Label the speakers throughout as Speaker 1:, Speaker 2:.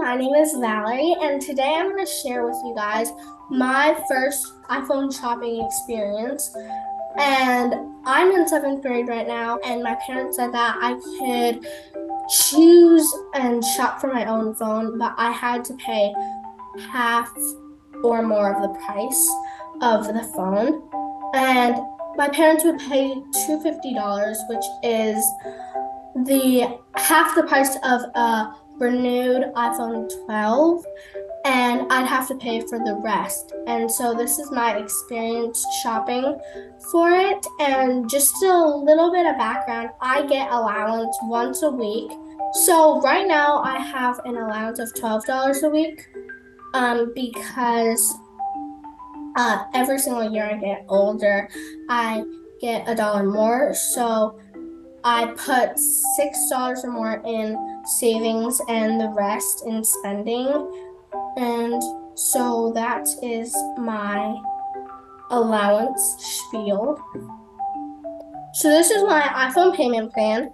Speaker 1: my name is Valerie, and today I'm going to share with you guys my first iPhone shopping experience. And I'm in seventh grade right now, and my parents said that I could choose and shop for my own phone, but I had to pay half or more of the price of the phone. And my parents would pay $250, which is the half the price of a renewed iPhone 12, and I'd have to pay for the rest. And so this is my experience shopping for it. And just a little bit of background, I get allowance once a week. So right now I have an allowance of $12 a week because every single year I get older, I get $1 more. So I put $6 or more in savings and the rest in spending. And so that is my allowance spiel. So this is my iPhone payment plan.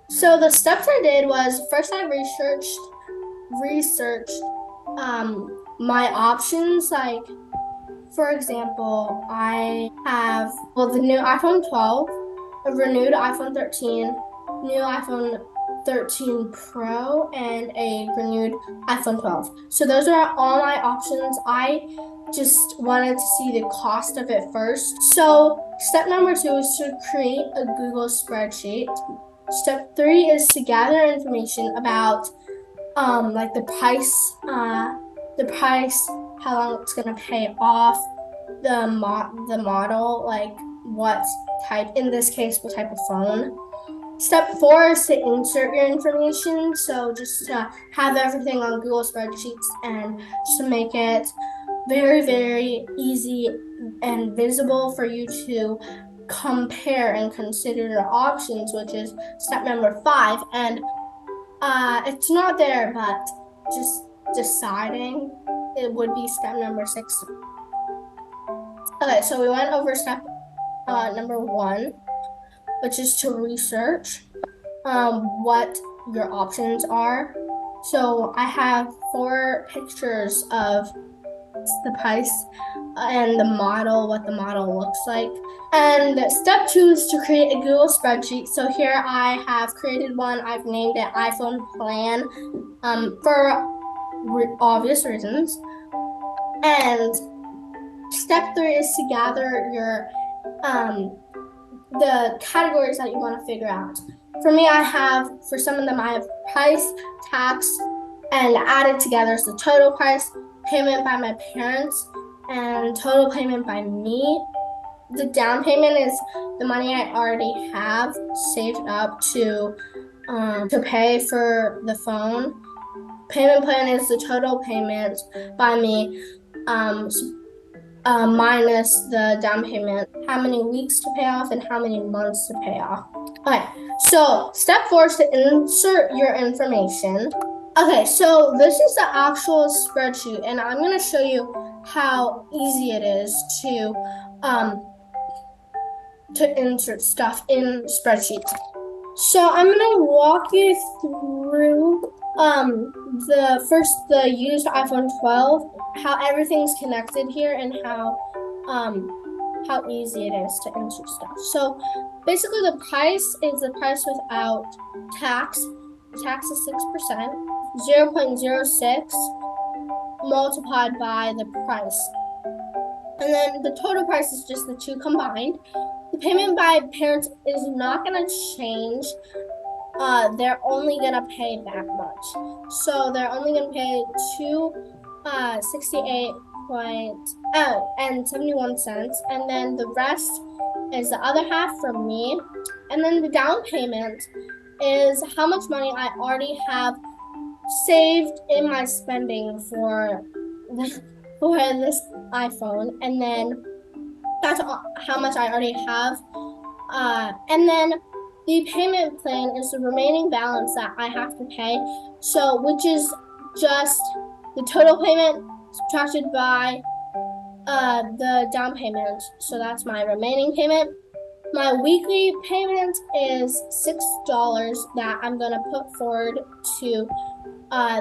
Speaker 1: So the steps I did was first I researched my options. Like, for example, I have the new iPhone 12, a renewed iPhone 13, new iPhone 13 Pro, and a renewed iPhone 12. So those are all my options. I just wanted to see the cost of it first. So step number 2 is to create a Google spreadsheet. Step 3 is to gather information about like the price, how long it's gonna pay off, the model, like what type, in this case, what type of phone. Step 4 is to insert your information. So just to have everything on Google spreadsheets and just to make it very, very easy and visible for you to compare and consider your options, which is step number 5. And it's not there, but just deciding, it would be step number 6. Okay, so we went over step number 1, which is to research what your options are. So I have 4 pictures of the price and the model, what the model looks like. And step 2 is to create a Google spreadsheet. So here I have created one. I've named it iPhone Plan for obvious reasons. And step 3 is to gather your the categories that you want to figure out. For me, for some of them, I have price, tax, and added together is the total price, payment by my parents, and total payment by me. The down payment is the money I already have saved up to pay for the phone. Payment plan is the total payment by me, minus the down payment, how many weeks to pay off and how many months to pay off. Okay, so step 4 is to insert your information. Okay, so this is the actual spreadsheet, and I'm going to show you how easy it is to insert stuff in spreadsheets. So I'm going to walk you through the used iPhone 12, how everything's connected here, and how easy it is to insert stuff. So basically the price is the price without tax. The tax is 6%, 0.06 multiplied by the price. And then the total price is just the two combined. The payment by parents is not going to change. They're only going to pay that much. So they're only going to pay $268.71, and then the rest is the other half from me. And then the down payment is how much money I already have saved in my spending for this iPhone, and then that's how much I already have. And then the payment plan is the remaining balance that I have to pay. So, which is just the total payment subtracted by the down payment. So that's my remaining payment. My weekly payment is $6 that I'm gonna put forward to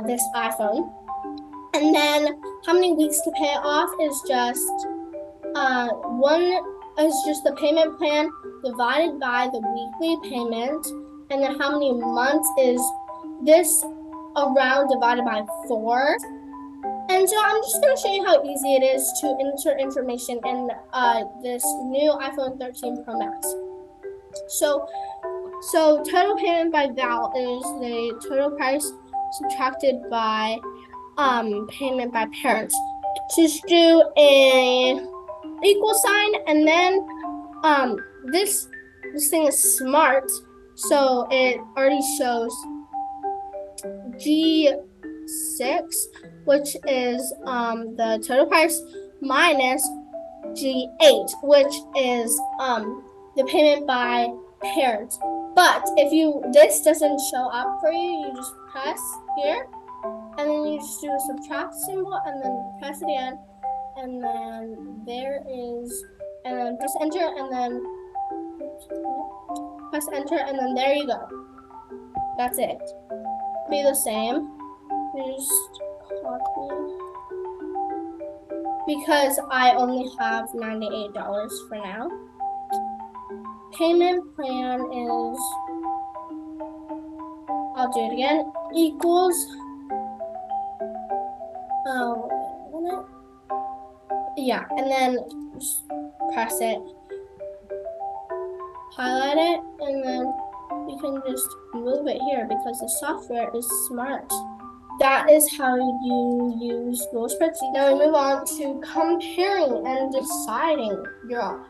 Speaker 1: this iPhone. And then how many weeks to pay it off is just one is just the payment plan divided by the weekly payment, and then how many months is this around divided by 4. And so I'm just going to show you how easy it is to insert information in this new iPhone 13 Pro Max. So total payment by val is the total price subtracted by payment by parents. Just do a equal sign, and then this thing is smart, so it already shows G6, which is the total price, minus G8, which is the payment by parents. But if this doesn't show up for you, you just press here, and then you just do a subtract symbol, and then press it again, and then there is, and then press enter, and then press enter, and then there you go. That's it. Be the same. Just copy. Because I only have $98 for now. Payment plan is, I'll do it again, equals, yeah, and then just press it, highlight it, and then you can just move it here because the software is smart. That is how you use Google Spreadsheet. Now we move on to comparing and deciding your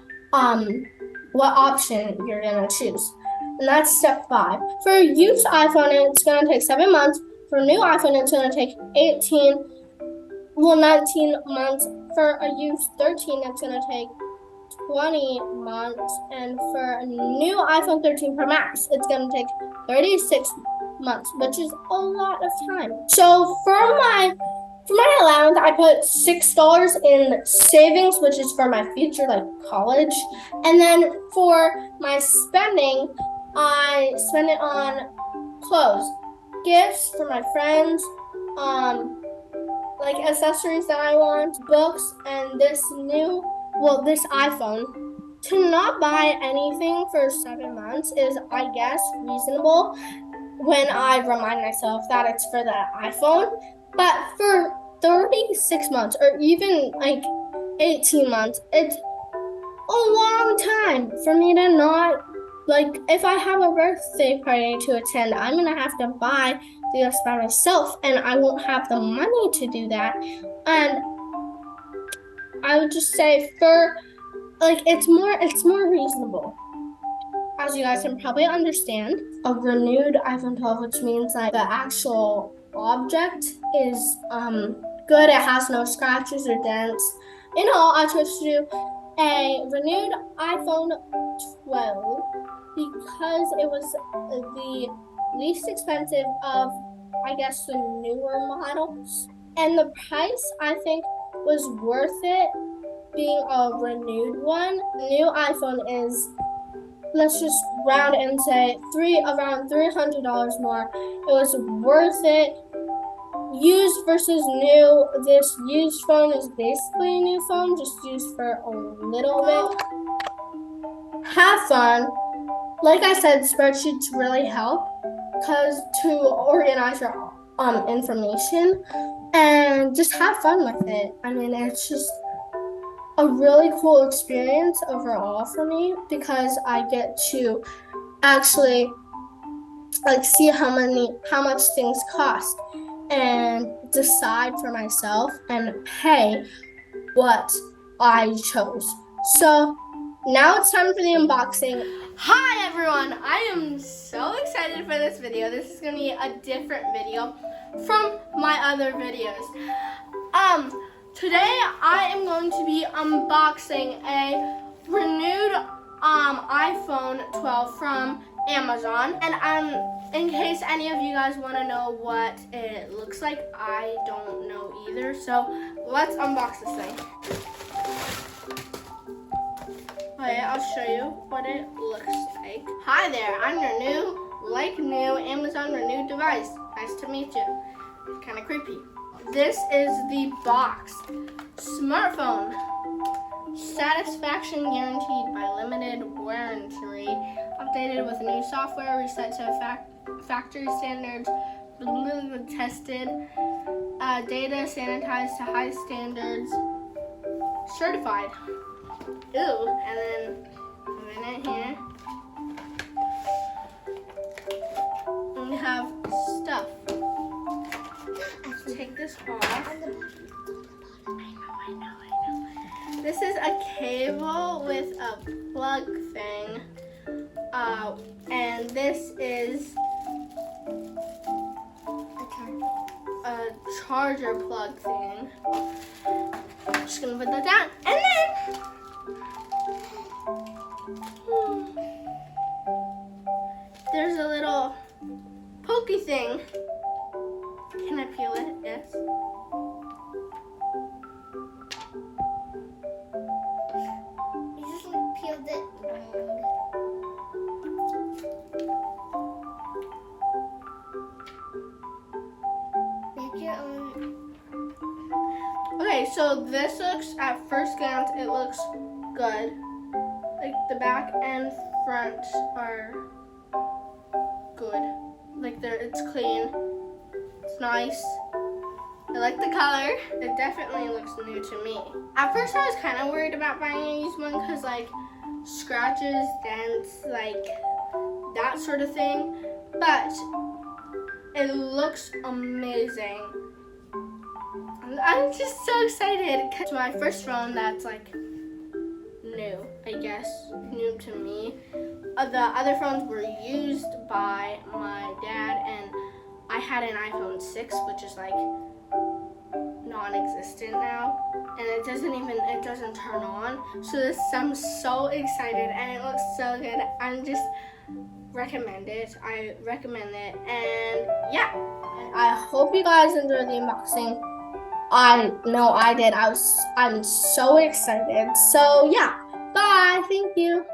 Speaker 1: what option you're gonna choose. And that's step 5. For a used iPhone, it's gonna take 7 months. For a new iPhone, it's gonna take 19 months. For a used 13, it's gonna take 20 months. And for a new iPhone 13 Pro Max, it's gonna take 36 months, which is a lot of time. So for my allowance, I put $6 in savings, which is for my future, like college. And then for my spending, I spend it on clothes, gifts for my friends, like accessories that I want, books, and this iPhone. To not buy anything for 7 months is, I guess, reasonable when I remind myself that it's for the iPhone. But for 36 months or even like 18 months, it's a long time for me to not, like, if I have a birthday party to attend, I'm gonna have to buy the gifts by myself, and I won't have the money to do that. And I would just say it's more reasonable. As you guys can probably understand, a renewed iPhone 12, which means like the actual object is good. It has no scratches or dents. I chose to do a renewed iPhone 12 because it was the least expensive of, I guess, the newer models. And the price, I think, was worth it being a renewed one. The new iPhone is, let's just round it and say around $300 more. It was worth it. Used versus new. This used phone is basically a new phone, just used for a little bit. Have fun. Like I said, spreadsheets really help to organize your information and just have fun with it. I mean, it's just a really cool experience overall for me because I get to actually see how much things cost and decide for myself and pay what I chose. So now it's time for the unboxing. Hi everyone, I am so excited for this video. This is gonna be a different video from my other videos. Today I am going to be unboxing a renewed iPhone 12 from Amazon. And in case any of you guys want to know what it looks like, I don't know either. So let's unbox this thing. Okay, I'll show you what it looks like. Hi there, I'm your new Amazon renewed device. Nice to meet you. It's kind of creepy. This is the box. Smartphone. Satisfaction guaranteed by limited warranty. Updated with new software, reset to factory standards, tested. Data sanitized to high standards. Certified. Ooh, and then put it here. And we have stuff. Let's take this off. I know. This is a cable with a plug thing. And this is a charger plug thing. I'm just gonna put that down. And then there's a little pokey thing. Can I peel it? Yes.
Speaker 2: You just peeled it wrong. Make your own.
Speaker 1: Okay, so this looks, at first glance, it looks good. Like the back and front are good. Like it's clean. It's nice. I like the color. It definitely looks new to me. At first I was kind of worried about buying a used one because like scratches, dents, like that sort of thing. But it looks amazing. I'm just so excited. It's my first phone that's like new, I guess, new to me. The other phones were used by my dad, and I had an iPhone 6, which is like non-existent now, and it doesn't turn on. So this, I'm so excited, and it looks so good. I recommend it, and yeah. I hope you guys enjoyed the unboxing. I know I did. I'm so excited. So yeah, bye. Thank you.